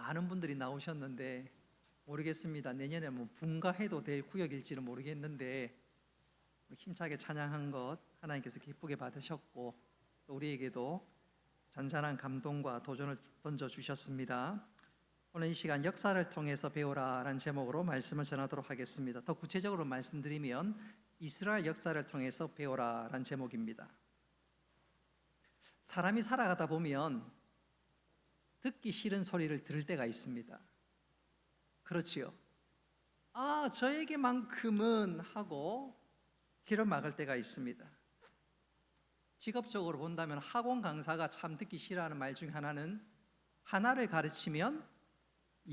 많은 분들이 나오셨는데 모르겠습니다. 내년에 뭐 분가해도 될 구역일지는 모르겠는데 힘차게 찬양한 것 하나님께서 기쁘게 받으셨고 또 우리에게도 잔잔한 감동과 도전을 던져주셨습니다. 오늘 이 시간 역사를 통해서 배우라라는 제목으로 말씀을 전하도록 하겠습니다. 더 구체적으로 말씀드리면 이스라엘 역사를 통해서 배우라라는 제목입니다. 사람이 살아가다 보면 듣기 싫은 소리를 들을 때가 있습니다. 그렇지요. 저에게만큼은 하고 귀를 막을 때가 있습니다. 직업적으로 본다면 학원 강사가 참 듣기 싫어하는 말 중에 하나는 하나를 가르치면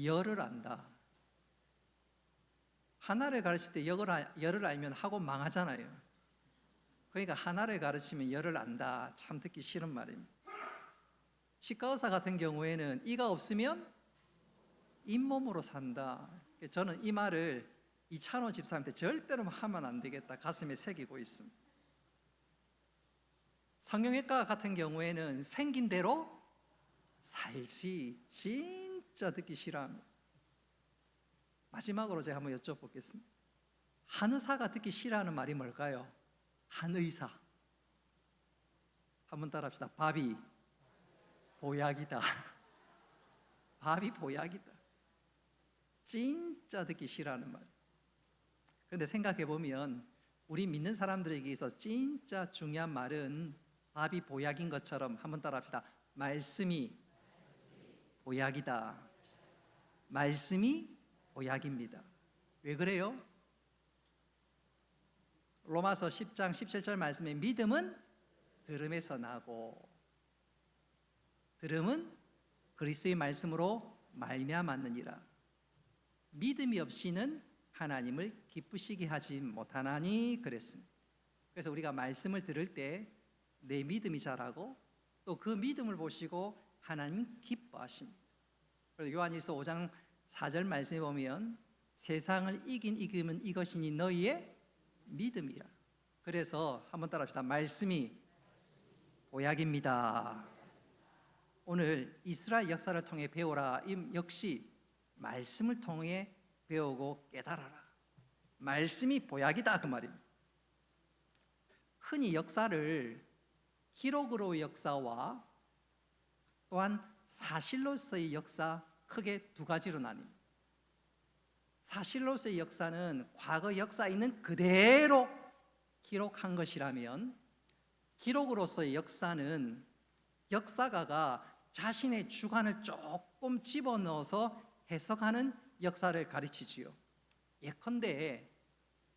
열을 안다. 하나를 가르칠 때 열을 알면 학원 망하잖아요. 그러니까 하나를 가르치면 열을 안다. 참 듣기 싫은 말입니다. 치과 의사 같은 경우에는 이가 없으면 잇몸으로 산다. 저는 이 말을 이찬호 집사한테 절대로 하면 안 되겠다 가슴에 새기고 있습니다. 성형외과 같은 경우에는 생긴 대로 살지. 진짜 듣기 싫어합니다. 마지막으로 제가 한번 여쭤보겠습니다. 한의사가 듣기 싫어하는 말이 뭘까요? 한의사. 한번 따라합시다. 밥이 보약이다. 밥이 보약이다. 진짜 듣기 싫어하는 말. 그런데 생각해 보면 우리 믿는 사람들에게 있어서 진짜 중요한 말은 밥이 보약인 것처럼 한번 따라합시다. 말씀이 보약이다. 말씀이 보약입니다. 왜 그래요? 로마서 10장 17절 말씀에 믿음은 들음에서 나고 들음은 그리스도의 말씀으로 말미암았느니라. 믿음이 없이는 하나님을 기쁘시게 하지 못하나니 그랬습니다. 그래서 우리가 말씀을 들을 때 내 믿음이 자라고 또 그 믿음을 보시고 하나님 기뻐하십니다. 그래서 요한일서 5장 4절 말씀에 보면 세상을 이기면 이것이니 너희의 믿음이라. 그래서 한번 따라합시다. 말씀이 보약입니다. 오늘 이스라엘 역사를 통해 배우라. 역시 말씀을 통해 배우고 깨달아라. 말씀이 보약이다 그 말입니다. 흔히 역사를 기록으로의 역사와 또한 사실로서의 역사 크게 두 가지로 나뉩니다. 사실로서의 역사는 과거 역사 있는 그대로 기록한 것이라면 기록으로서의 역사는 역사가가 자신의 주관을 조금 집어넣어서 해석하는 역사를 가르치지요. 예컨대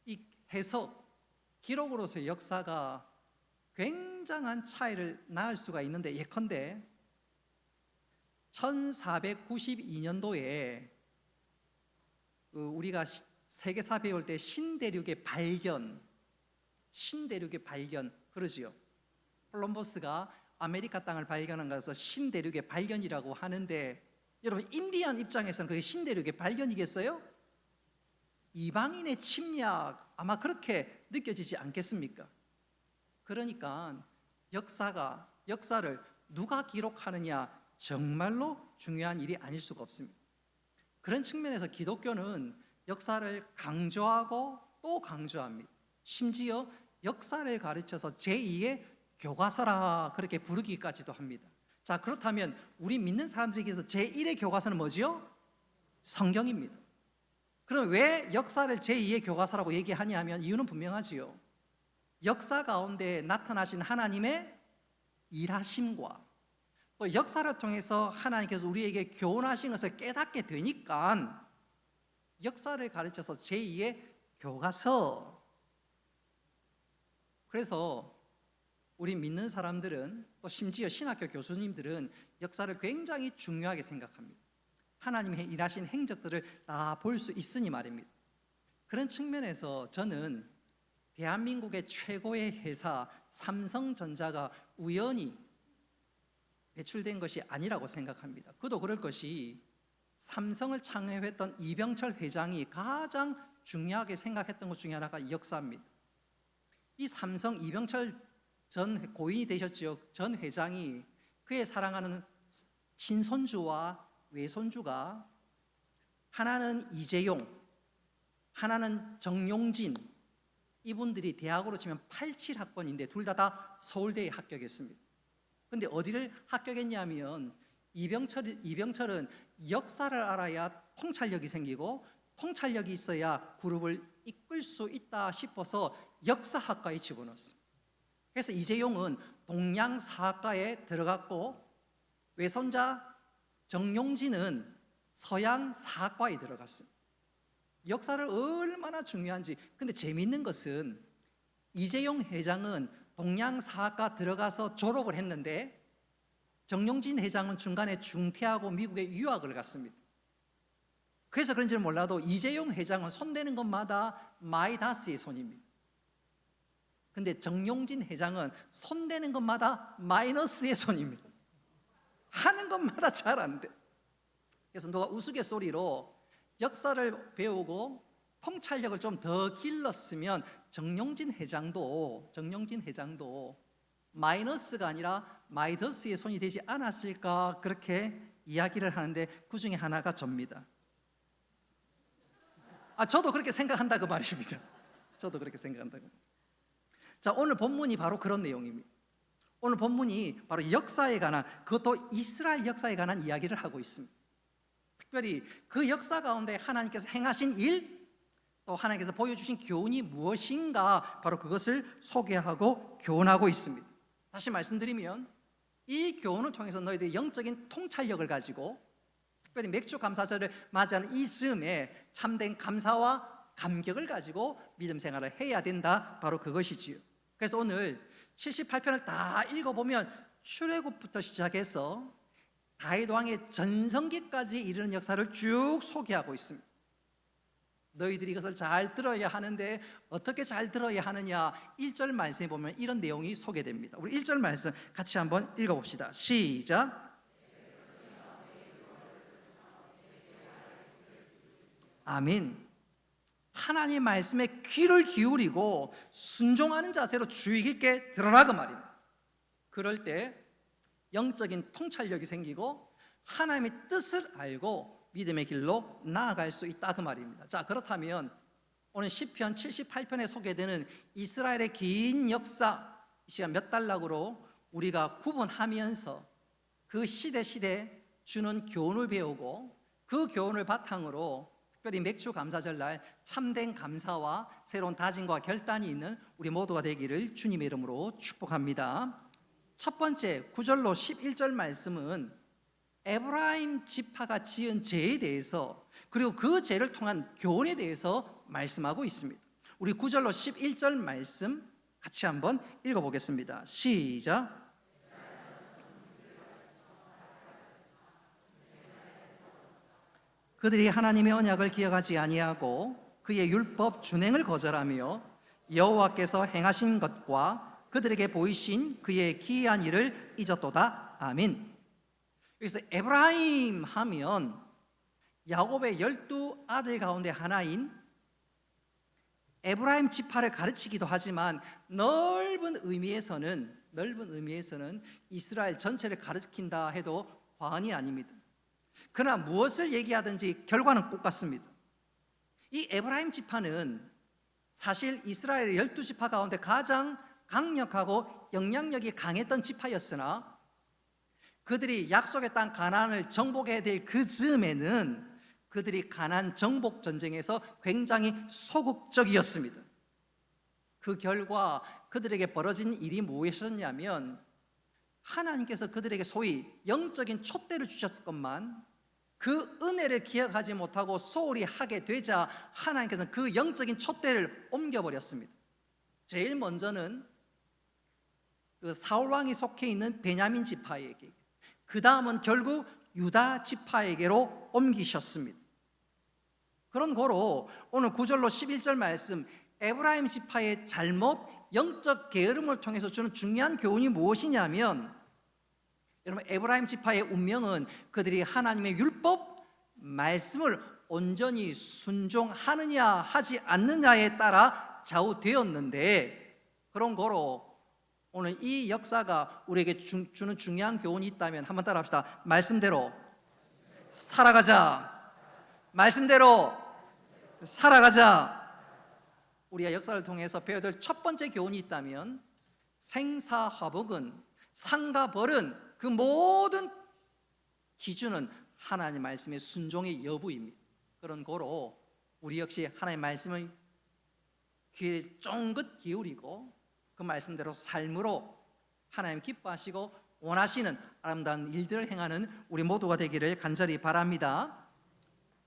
이 해석, 기록으로서의 역사가 굉장한 차이를 낳을 수가 있는데 예컨대 1492년도에 우리가 세계사 배울 때 신대륙의 발견 그러지요. 콜럼버스가 아메리카 땅을 발견한 것을 신대륙의 발견이라고 하는데 여러분 인디안 입장에서는 그게 신대륙의 발견이겠어요? 이방인의 침략 아마 그렇게 느껴지지 않겠습니까? 그러니까 역사를 누가 기록하느냐 정말로 중요한 일이 아닐 수가 없습니다. 그런 측면에서 기독교는 역사를 강조하고 또 강조합니다. 심지어 역사를 가르쳐서 제2의 교과서라 그렇게 부르기까지도 합니다. 자, 그렇다면 우리 믿는 사람들에게서 제1의 교과서는 뭐지요? 성경입니다. 그럼 왜 역사를 제2의 교과서라고 얘기하냐 하면 이유는 분명하지요. 역사 가운데 나타나신 하나님의 일하심과 또 역사를 통해서 하나님께서 우리에게 교훈하신 것을 깨닫게 되니까 역사를 가르쳐서 제2의 교과서. 그래서 우리 믿는 사람들은 또 심지어 신학교 교수님들은 역사를 굉장히 중요하게 생각합니다. 하나님의 일하신 행적들을 다 볼 수 있으니 말입니다. 그런 측면에서 저는 대한민국의 최고의 회사 삼성전자가 우연히 배출된 것이 아니라고 생각합니다. 그도 그럴 것이 삼성을 창업했던 이병철 회장이 가장 중요하게 생각했던 것 중에 하나가 역사입니다. 이 삼성 이병철 전 고인이 되셨지요. 전 회장이 그의 사랑하는 친손주와 외손주가 하나는 이재용, 하나는 정용진, 이분들이 대학으로 치면 87학번인데 둘 다 서울대에 합격했습니다. 근데 어디를 합격했냐면 이병철은 역사를 알아야 통찰력이 생기고 통찰력이 있어야 그룹을 이끌 수 있다 싶어서 역사학과에 집어넣었습니다. 그래서 이재용은 동양사학과에 들어갔고 외손자 정용진은 서양사학과에 들어갔습니다. 역사를 얼마나 중요한지. 근데 재미있는 것은 이재용 회장은 동양사학과 들어가서 졸업을 했는데 정용진 회장은 중간에 중퇴하고 미국에 유학을 갔습니다. 그래서 그런지는 몰라도 이재용 회장은 손대는 것마다 마이다스의 손입니다. 근데 정용진 회장은 손대는 것마다 마이너스의 손입니다. 하는 것마다 잘 안 돼. 그래서 누가 우스갯소리로 역사를 배우고 통찰력을 좀 더 길렀으면 정용진 회장도 마이너스가 아니라 마이더스의 손이 되지 않았을까, 그렇게 이야기를 하는데 그 중에 하나가 접니다. 저도 그렇게 생각한다 그 말입니다. 저도 그렇게 생각한다고. 자, 오늘 본문이 바로 그런 내용입니다. 오늘 본문이 바로 역사에 관한, 그것도 이스라엘 역사에 관한 이야기를 하고 있습니다. 특별히 그 역사 가운데 하나님께서 행하신 일, 또 하나님께서 보여주신 교훈이 무엇인가, 바로 그것을 소개하고 교훈하고 있습니다. 다시 말씀드리면 이 교훈을 통해서 너희들이 영적인 통찰력을 가지고 특별히 맥주 감사절을 맞이하는 이 즈음에 참된 감사와 감격을 가지고 믿음 생활을 해야 된다, 바로 그것이지요. 그래서 오늘 78편을 다 읽어보면 출애굽부터 시작해서 다윗 왕의 전성기까지 이르는 역사를 쭉 소개하고 있습니다. 너희들이 이것을 잘 들어야 하는데 어떻게 잘 들어야 하느냐, 1절 말씀에 보면 이런 내용이 소개됩니다. 우리 1절 말씀 같이 한번 읽어봅시다. 시작. 아멘. 하나님의 말씀에 귀를 기울이고 순종하는 자세로 주의 깊게 들어라 그 말입니다. 그럴 때 영적인 통찰력이 생기고 하나님의 뜻을 알고 믿음의 길로 나아갈 수 있다 그 말입니다. 자, 그렇다면 오늘 시편 78편에 소개되는 이스라엘의 긴 역사, 이 시간 몇 달락으로 우리가 구분하면서 그 시대 주는 교훈을 배우고 그 교훈을 바탕으로 특별히 맥주 감사절 날 참된 감사와 새로운 다짐과 결단이 있는 우리 모두가 되기를 주님의 이름으로 축복합니다. 첫 번째 9절로 11절 말씀은 에브라임 지파가 지은 죄에 대해서, 그리고 그 죄를 통한 교훈에 대해서 말씀하고 있습니다. 우리 9절로 11절 말씀 같이 한번 읽어보겠습니다. 시작. 그들이 하나님의 언약을 기억하지 아니하고 그의 율법 준행을 거절하며 여호와께서 행하신 것과 그들에게 보이신 그의 기이한 일을 잊었도다. 아멘. 여기서 에브라임 하면 야곱의 12아들 가운데 하나인 에브라임 지파를 가르치기도 하지만 넓은 의미에서는 이스라엘 전체를 가르친다 해도 과언이 아닙니다. 그러나 무엇을 얘기하든지 결과는 똑같습니다. 이 에브라임 지파는 사실 이스라엘의 12지파 가운데 가장 강력하고 영향력이 강했던 지파였으나 그들이 약속의 땅 가나안을 정복해야 될 그 즈음에는 그들이 가나안 정복 전쟁에서 굉장히 소극적이었습니다. 그 결과 그들에게 벌어진 일이 무엇이었냐면 하나님께서 그들에게 소위 영적인 촛대를 주셨건만 그 은혜를 기억하지 못하고 소홀히 하게 되자 하나님께서는 그 영적인 촛대를 옮겨버렸습니다. 제일 먼저는 그 사울 왕이 속해 있는 베냐민 지파에게, 그 다음은 결국 유다 지파에게로 옮기셨습니다. 그런 고로 오늘 9절로 11절 말씀, 에브라임 지파의 잘못, 영적 게으름을 통해서 주는 중요한 교훈이 무엇이냐면, 여러분, 에브라임 지파의 운명은 그들이 하나님의 율법 말씀을 온전히 순종하느냐 하지 않느냐에 따라 좌우되었는데, 그런 거로 오늘 이 역사가 우리에게 주는 중요한 교훈이 있다면 한번 따라합시다. 말씀대로 살아가자. 말씀대로 살아가자. 우리가 역사를 통해서 배워야 될 첫 번째 교훈이 있다면 생사화복은, 상과 벌은, 그 모든 기준은 하나님 말씀의 순종의 여부입니다. 그런 고로 우리 역시 하나님의 말씀을 귀에 쫑긋 기울이고 그 말씀대로 삶으로 하나님 기뻐하시고 원하시는 아름다운 일들을 행하는 우리 모두가 되기를 간절히 바랍니다.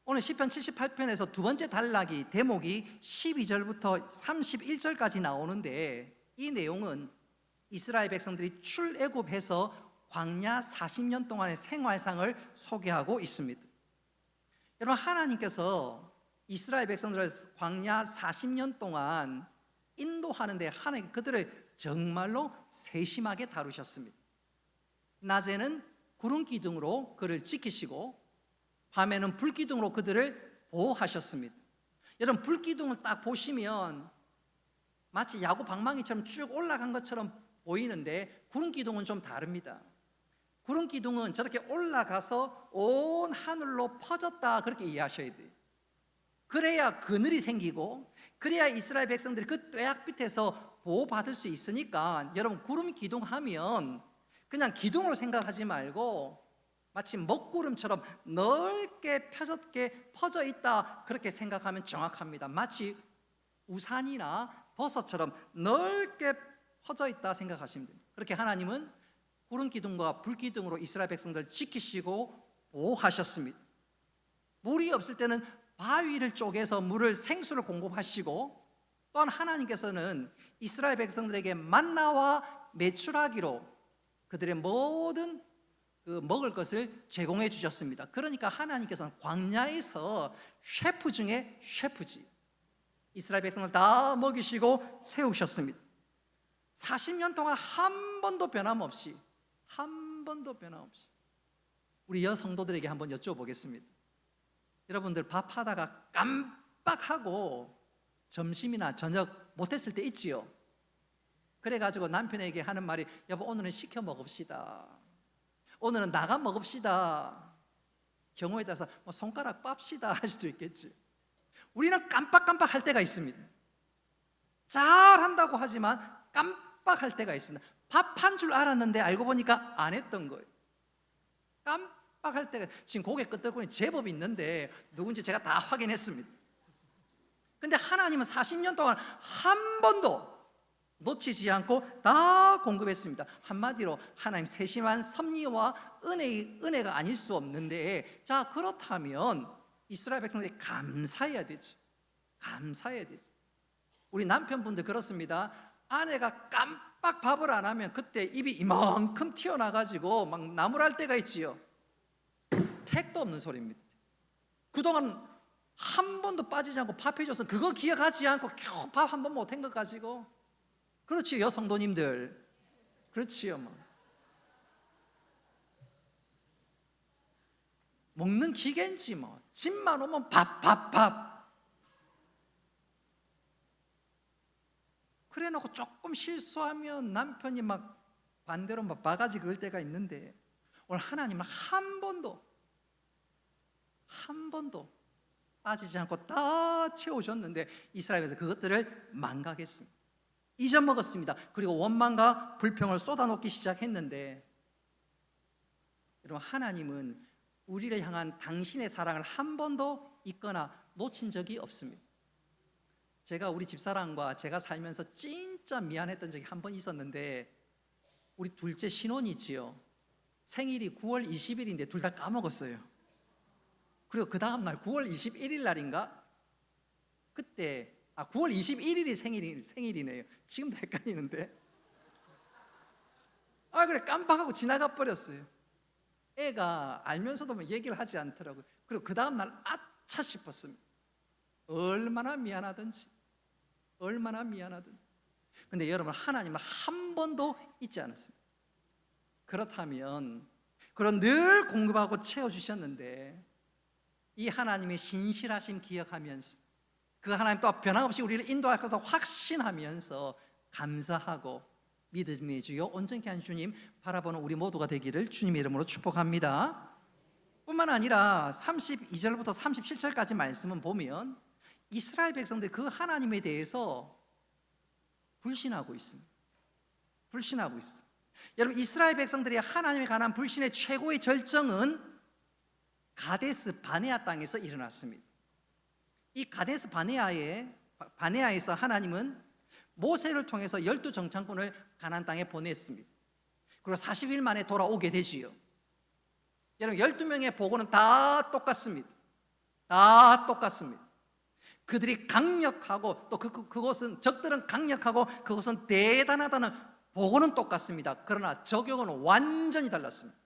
오늘 시편 78편에서 두 번째 단락이 대목이 12절부터 31절까지 나오는데, 이 내용은 이스라엘 백성들이 출애굽해서 광야 40년 동안의 생활상을 소개하고 있습니다. 여러분, 하나님께서 이스라엘 백성들을 광야 40년 동안 인도하는데 하나님 그들을 정말로 세심하게 다루셨습니다. 낮에는 구름 기둥으로 그를 지키시고 밤에는 불 기둥으로 그들을 보호하셨습니다. 여러분, 불 기둥을 딱 보시면 마치 야구 방망이처럼 쭉 올라간 것처럼 보이는데 구름 기둥은 좀 다릅니다. 구름 기둥은 저렇게 올라가서 온 하늘로 퍼졌다, 그렇게 이해하셔야 돼요. 그래야 그늘이 생기고 그래야 이스라엘 백성들이 그 뙤약 밑에서 보호받을 수 있으니까, 여러분, 구름 기둥 하면 그냥 기둥으로 생각하지 말고 마치 먹구름처럼 넓게 펴졌게 퍼져 있다, 그렇게 생각하면 정확합니다. 마치 우산이나 버섯처럼 넓게 퍼져 있다 생각하시면 됩니다. 그렇게 하나님은 구름 기둥과 불 기둥으로 이스라엘 백성들을 지키시고 보호하셨습니다. 물이 없을 때는 바위를 쪼개서 물을, 생수를 공급하시고, 또한 하나님께서는 이스라엘 백성들에게 만나와 메추라기로 그들의 모든 그 먹을 것을 제공해 주셨습니다. 그러니까 하나님께서는 광야에서 셰프 중에 셰프지, 이스라엘 백성을 다 먹이시고 채우셨습니다. 40년 동안 한 번도 변함없이 우리 여성도들에게 한번 여쭤보겠습니다. 여러분들 밥하다가 깜빡하고 점심이나 저녁 못했을 때 있지요? 그래가지고 남편에게 하는 말이, 여보 오늘은 시켜 먹읍시다, 오늘은 나가 먹읍시다, 경우에 따라서 뭐 손가락 빱시다 할 수도 있겠지. 우리는 깜빡깜빡 할 때가 있습니다. 잘한다고 하지만 깜빡할 때가 있습니다. 밥한 줄 알았는데 알고 보니까 안 했던 거예요. 깜빡할 때가, 지금 고개 끄덕거리니 제법 있는데 누군지 제가 다 확인했습니다. 근데 하나님은 40년 동안 한 번도 놓치지 않고 다 공급했습니다. 한마디로 하나님 세심한 섭리와 은혜가 아닐 수 없는데, 자, 그렇다면 이스라엘 백성들이 감사해야 되죠. 우리 남편분들 그렇습니다. 아내가 깜빡 밥을 안 하면 그때 입이 이만큼 튀어나가지고 막 나무랄 때가 있지요. 택도 없는 소리입니다. 그동안 한 번도 빠지지 않고 밥 해줘서 그거 기억하지 않고 겨우 밥 한 번 못한 것 가지고. 그렇지요, 여성도님들. 그렇지요. 먹는 기계인지 뭐 집만 오면 밥. 그래 놓고 조금 실수하면 남편이 막 반대로 막 바가지 그을 때가 있는데, 오늘 하나님은 한 번도 빠지지 않고 다 채우셨는데 이스라엘에서 그것들을 망각했습니다. 잊어먹었습니다. 그리고 원망과 불평을 쏟아놓기 시작했는데, 여러분, 하나님은 우리를 향한 당신의 사랑을 한 번도 잊거나 놓친 적이 없습니다. 제가 우리 집사람과 제가 살면서 진짜 미안했던 적이 한 번 있었는데, 우리 둘째 신혼이지요. 생일이 9월 20일인데 둘 다 까먹었어요. 그리고 그 다음 날 9월 21일 날인가? 그때 9월 21일이 생일이네요. 지금도 헷갈리는데. 그래, 깜빡하고 지나가 버렸어요. 애가 알면서도 뭐 얘기를 하지 않더라고요. 그리고 그 다음 날 아차 싶었습니다. 얼마나 미안하든지. 근데 여러분, 하나님은 한 번도 잊지 않았습니다. 그렇다면, 그런 늘 공급하고 채워주셨는데, 이 하나님의 신실하심 기억하면서, 그 하나님 또 변함없이 우리를 인도할 것을 확신하면서 감사하고 믿음의 주요 온전케 한 주님 바라보는 우리 모두가 되기를 주님의 이름으로 축복합니다. 뿐만 아니라 32절부터 37절까지 말씀은 보면 이스라엘 백성들이 그 하나님에 대해서 불신하고 있습니다. 불신하고 있어. 여러분, 이스라엘 백성들이 하나님에 관한 불신의 최고의 절정은 가데스 바네아 땅에서 일어났습니다. 이 가데스 바네아에서 하나님은 모세를 통해서 12정탐꾼을 가나안 땅에 보냈습니다. 그리고 40일 만에 돌아오게 되지요. 여러분, 12명의 보고는 다 똑같습니다. 다 똑같습니다. 그들이 강력하고 또 그곳은 적들은 강력하고 그곳은 대단하다는 보고는 똑같습니다. 그러나 적용은 완전히 달랐습니다.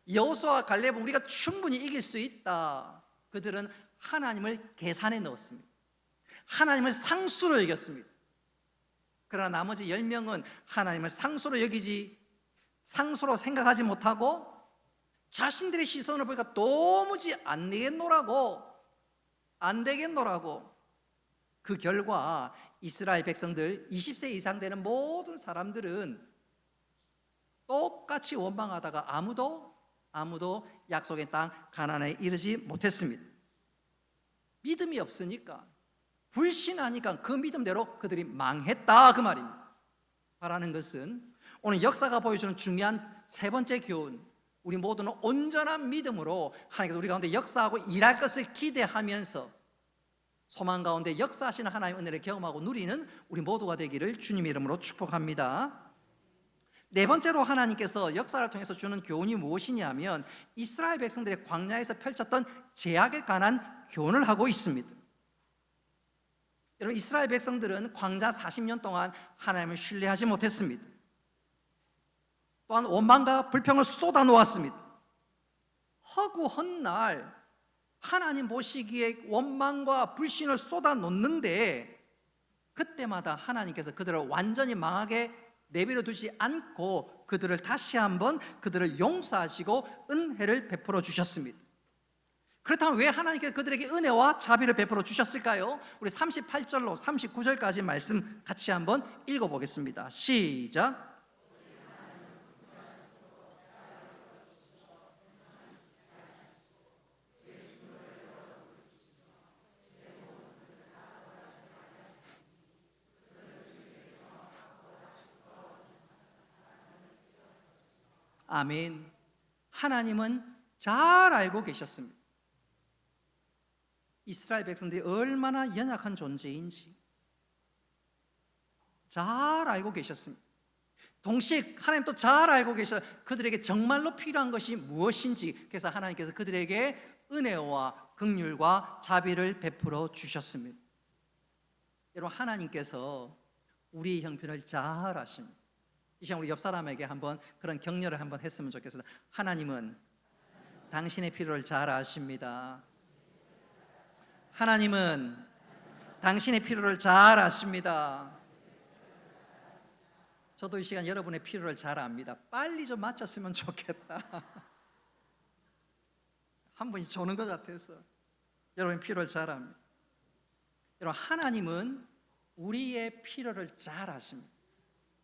여호수아와 갈렙은 우리가 충분히 이길 수 있다. 그들은 하나님을 계산에 넣었습니다. 하나님을 상수로 여겼습니다. 그러나 나머지 10명은 하나님을 상수로 상수로 생각하지 못하고 자신들의 시선을 보니까 도무지 안 되겠노라고 그 결과 이스라엘 백성들 20세 이상 되는 모든 사람들은 똑같이 원망하다가 아무도 약속의 땅 가나안에 이르지 못했습니다. 믿음이 없으니까, 불신하니까 그 믿음대로 그들이 망했다, 그 말입니다. 바라는 것은 오늘 역사가 보여주는 중요한 세 번째 교훈, 우리 모두는 온전한 믿음으로 하나님께서 우리 가운데 역사하고 일할 것을 기대하면서 소망 가운데 역사하시는 하나님의 은혜를 경험하고 누리는 우리 모두가 되기를 주님의 이름으로 축복합니다. 네 번째로 하나님께서 역사를 통해서 주는 교훈이 무엇이냐면 이스라엘 백성들의 광야에서 펼쳤던 제약에 관한 교훈을 하고 있습니다. 여러분, 이스라엘 백성들은 광야 40년 동안 하나님을 신뢰하지 못했습니다. 또한 원망과 불평을 쏟아놓았습니다. 허구한 날 하나님 보시기에 원망과 불신을 쏟아놓는데 그때마다 하나님께서 그들을 완전히 망하게 내버려 두지 않고 그들을 다시 한번 그들을 용서하시고 은혜를 베풀어 주셨습니다. 그렇다면 왜 하나님께서 그들에게 은혜와 자비를 베풀어 주셨을까요? 우리 38절로 39절까지 말씀 같이 한번 읽어보겠습니다. 시작. 아멘. 하나님은 잘 알고 계셨습니다. 이스라엘 백성들이 얼마나 연약한 존재인지 잘 알고 계셨습니다. 동시에 하나님도 잘 알고 계셔 그들에게 정말로 필요한 것이 무엇인지, 그래서 하나님께서 그들에게 은혜와 긍휼과 자비를 베풀어 주셨습니다. 여러분, 하나님께서 우리의 형편을 잘 아십니다. 이 시간 우리 옆 사람에게 한번 그런 격려를 한번 했으면 좋겠습니다. 하나님은 당신의 필요를 잘 아십니다. 하나님은 당신의 필요를 잘 아십니다. 저도 이 시간 여러분의 필요를 잘 압니다. 빨리 좀 맞췄으면 좋겠다. 한 분이 조는 것 같아서. 여러분의 필요를 잘 압니다. 여러분, 하나님은 우리의 필요를 잘 아십니다.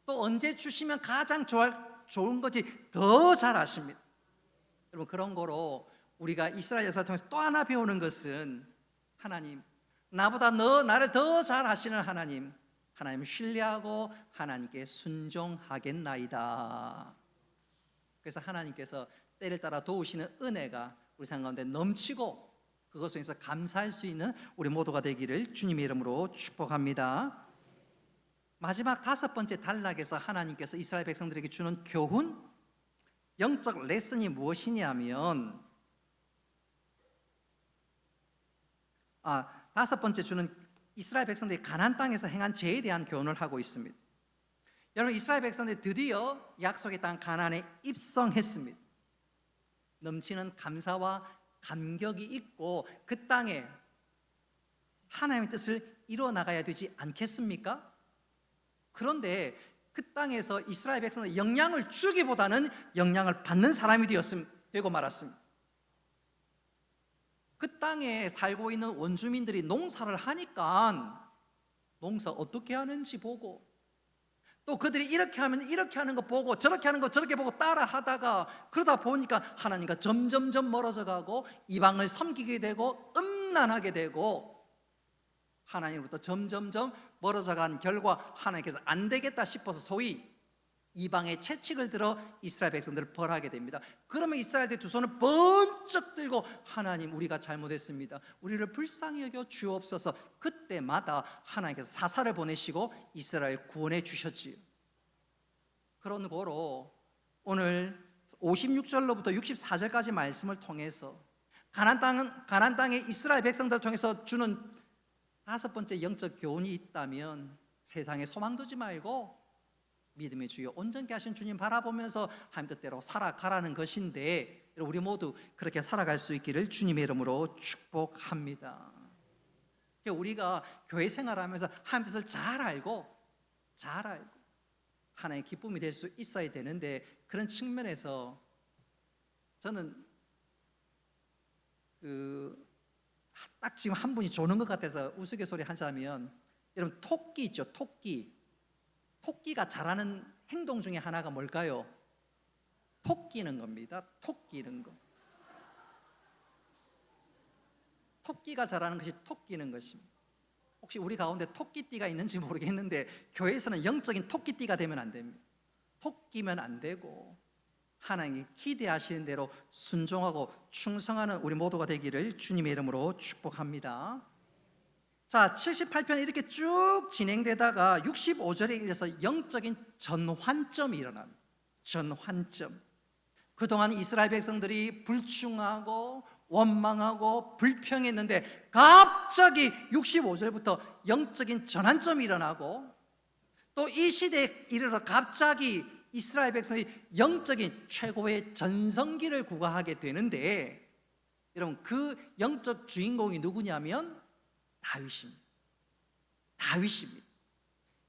또 언제 주시면 가장 좋은 것이 더 잘 아십니다. 여러분, 그런 거로 우리가 이스라엘 역사를 통해서 또 하나 배우는 것은 하나님, 나보다 나를 더 잘 아시는 하나님을 신뢰하고 하나님께 순종하겠나이다. 그래서 하나님께서 때를 따라 도우시는 은혜가 우리 삶 가운데 넘치고 그것을 통해서 감사할 수 있는 우리 모두가 되기를 주님의 이름으로 축복합니다. 마지막 다섯 번째 단락에서 하나님께서 이스라엘 백성들에게 주는 교훈, 영적 레슨이 무엇이냐면 다섯 번째 주는 이스라엘 백성들이 가나안 땅에서 행한 죄에 대한 교훈을 하고 있습니다. 여러분, 이스라엘 백성들이 드디어 약속의 땅 가나안에 입성했습니다. 넘치는 감사와 감격이 있고 그 땅에 하나님의 뜻을 이루어 나가야 되지 않겠습니까? 그런데 그 땅에서 이스라엘 백성은 영향을 주기보다는 영향을 받는 사람이 되고 말았습니다. 그 땅에 살고 있는 원주민들이 농사를 하니까 농사 어떻게 하는지 보고 또 그들이 이렇게 하면 이렇게 하는 거 보고 저렇게 하는 거 저렇게 보고 따라 하다가 그러다 보니까 하나님과 점점점 멀어져 가고 이방을 섬기게 되고 음란하게 되고 하나님으로부터 점점점 멀어져 간 결과 하나님께서 안 되겠다 싶어서 소위 이방의 채찍을 들어 이스라엘 백성들을 벌하게 됩니다. 그러면 이스라엘의 두 손을 번쩍 들고 하나님 우리가 잘못했습니다. 우리를 불쌍히 여겨 주옵소서. 그때마다 하나님께서 사사를 보내시고 이스라엘 구원해 주셨지요. 그런 고로 오늘 56절로부터 64절까지 말씀을 통해서 가나안 땅의 이스라엘 백성들을 통해서 주는 다섯 번째 영적 교훈이 있다면 세상에 소망 두지 말고 믿음의 주여 온전케 하신 주님 바라보면서 하나님 뜻대로 살아가라는 것인데 우리 모두 그렇게 살아갈 수 있기를 주님의 이름으로 축복합니다. 우리가 교회 생활하면서 하나님 뜻을 잘 알고 하나님의 기쁨이 될 수 있어야 되는데 그런 측면에서 저는 딱 지금 한 분이 조는 것 같아서 우스갯소리 하자면 여러분 토끼 있죠, 토끼가 잘하는 행동 중에 하나가 뭘까요? 토끼는 겁니다. 토끼는 거. 토끼가 잘하는 것이 토끼는 것입니다. 혹시 우리 가운데 토끼띠가 있는지 모르겠는데 교회에서는 영적인 토끼띠가 되면 안 됩니다. 토끼면 안 되고 하나님이 기대하시는 대로 순종하고 충성하는 우리 모두가 되기를 주님의 이름으로 축복합니다. 자, 78편 이렇게 쭉 진행되다가 65절에 이르러서 영적인 전환점이 일어납니다. 전환점. 그동안 이스라엘 백성들이 불충하고 원망하고 불평했는데 갑자기 65절부터 영적인 전환점이 일어나고 또 이 시대에 이르러 갑자기 이스라엘 백성이 영적인 최고의 전성기를 구가하게 되는데 여러분 그 영적 주인공이 누구냐면 다윗입니다.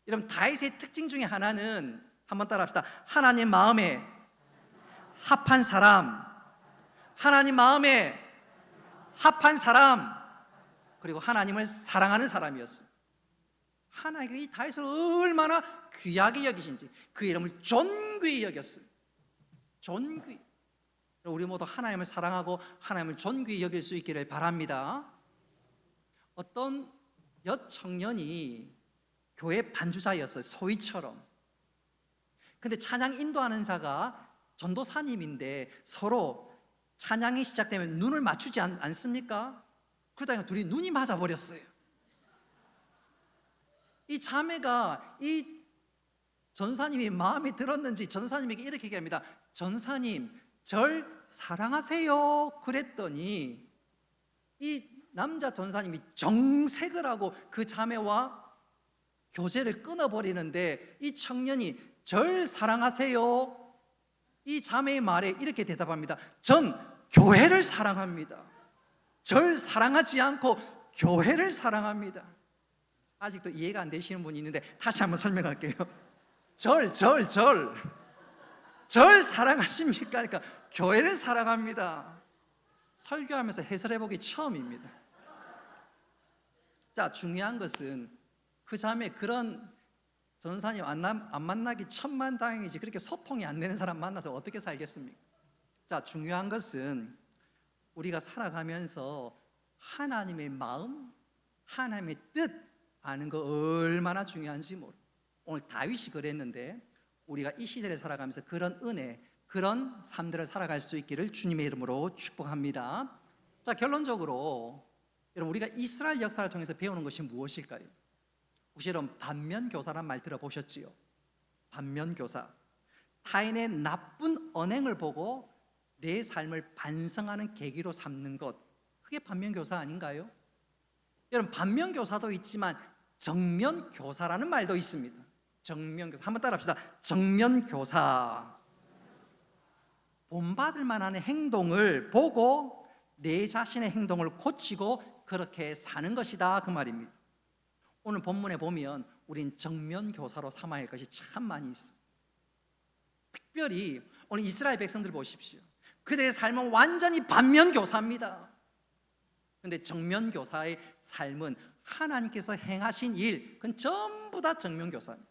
여러분 다윗의 특징 중에 하나는 한번 따라합시다. 하나님 마음에 합한 사람, 하나님 마음에 합한 사람, 그리고 하나님을 사랑하는 사람이었어요. 하나님께서 이 다윗을 얼마나 귀하게 여기신지 그 이름을 존귀히 여겼어요. 존귀. 우리 모두 하나님을 사랑하고 하나님을 존귀히 여길 수 있기를 바랍니다. 어떤 여청년이 교회 반주자였어요. 소위처럼. 근데 찬양 인도하는 자가 전도사님인데 서로 찬양이 시작되면 눈을 맞추지 않습니까? 그러다가 둘이 눈이 맞아버렸어요. 이 자매가 이 전사님이 마음에 들었는지 전사님에게 이렇게 얘기합니다. 전사님, 절 사랑하세요. 그랬더니 이 남자 전사님이 정색을 하고 그 자매와 교제를 끊어버리는데 이 청년이 절 사랑하세요. 이 자매의 말에 이렇게 대답합니다. 전 교회를 사랑합니다. 절 사랑하지 않고 교회를 사랑합니다. 아직도 이해가 안 되시는 분이 있는데 다시 한번 설명할게요. 절 사랑하십니까? 그러니까 교회를 사랑합니다. 설교하면서 해설해보기 처음입니다. 자, 중요한 것은 그 자매 그런 전사님 안 만나기 천만다행이지 그렇게 소통이 안 되는 사람 만나서 어떻게 살겠습니까? 자, 중요한 것은 우리가 살아가면서 하나님의 마음, 하나님의 뜻 아는 거 얼마나 중요한지 모르. 오늘 다윗이 그랬는데 우리가 이 시대를 살아가면서 그런 은혜, 그런 삶들을 살아갈 수 있기를 주님의 이름으로 축복합니다. 자, 결론적으로 여러분 우리가 이스라엘 역사를 통해서 배우는 것이 무엇일까요? 혹시 여러분 반면교사란 말 들어보셨지요? 반면교사. 타인의 나쁜 언행을 보고 내 삶을 반성하는 계기로 삼는 것, 그게 반면교사 아닌가요? 여러분 반면교사도 있지만 정면교사라는 말도 있습니다. 정면교사. 한번 따라합시다. 정면교사. 본받을 만한 행동을 보고 내 자신의 행동을 고치고 그렇게 사는 것이다 그 말입니다. 오늘 본문에 보면 우린 정면교사로 삼아야 할 것이 참 많이 있습니다. 특별히 오늘 이스라엘 백성들 보십시오. 그들의 삶은 완전히 반면교사입니다. 그런데 정면교사의 삶은 하나님께서 행하신 일, 그건 전부 다 정면교사입니다.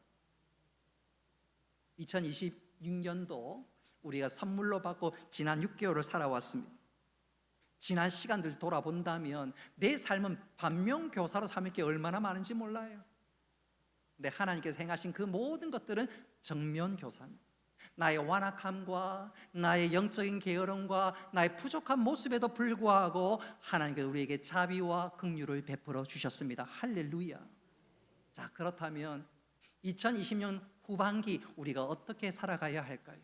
2026년도 우리가 선물로 받고 지난 6개월을 살아왔습니다. 지난 시간들 돌아본다면 내 삶은 반면교사로 삼을 게 얼마나 많은지 몰라요. 근데 하나님께서 행하신 그 모든 것들은 정면교사입니다. 나의 완악함과 나의 영적인 게으름과 나의 부족한 모습에도 불구하고 하나님께서 우리에게 자비와 긍휼을 베풀어 주셨습니다. 할렐루야. 자, 그렇다면 2020년 후반기 우리가 어떻게 살아가야 할까요?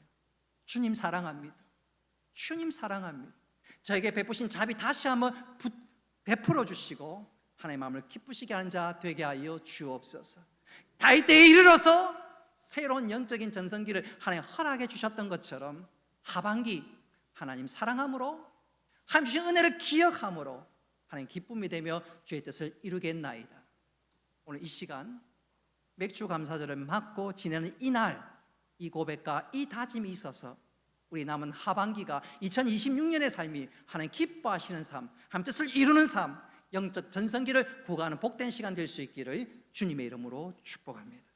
주님 사랑합니다. 주님 사랑합니다. 저에게 베푸신 자비 다시 한번 베풀어 주시고 하나님의 마음을 기쁘시게 하는 자 되게 하여 주옵소서. 다윗 때에 이르러서 새로운 영적인 전성기를 하나님 허락해 주셨던 것처럼 하반기 하나님 사랑함으로 하나님 주신 은혜를 기억함으로 하나님 기쁨이 되며 주의 뜻을 이루겠나이다. 오늘 이 시간 맥주 감사절을 맞고 지내는 이날, 이 고백과 이 다짐이 있어서 우리 남은 하반기가 2026년의 삶이 하나님 기뻐하시는 삶, 하나님 뜻을 이루는 삶, 영적 전성기를 구가하는 복된 시간 될 수 있기를 주님의 이름으로 축복합니다.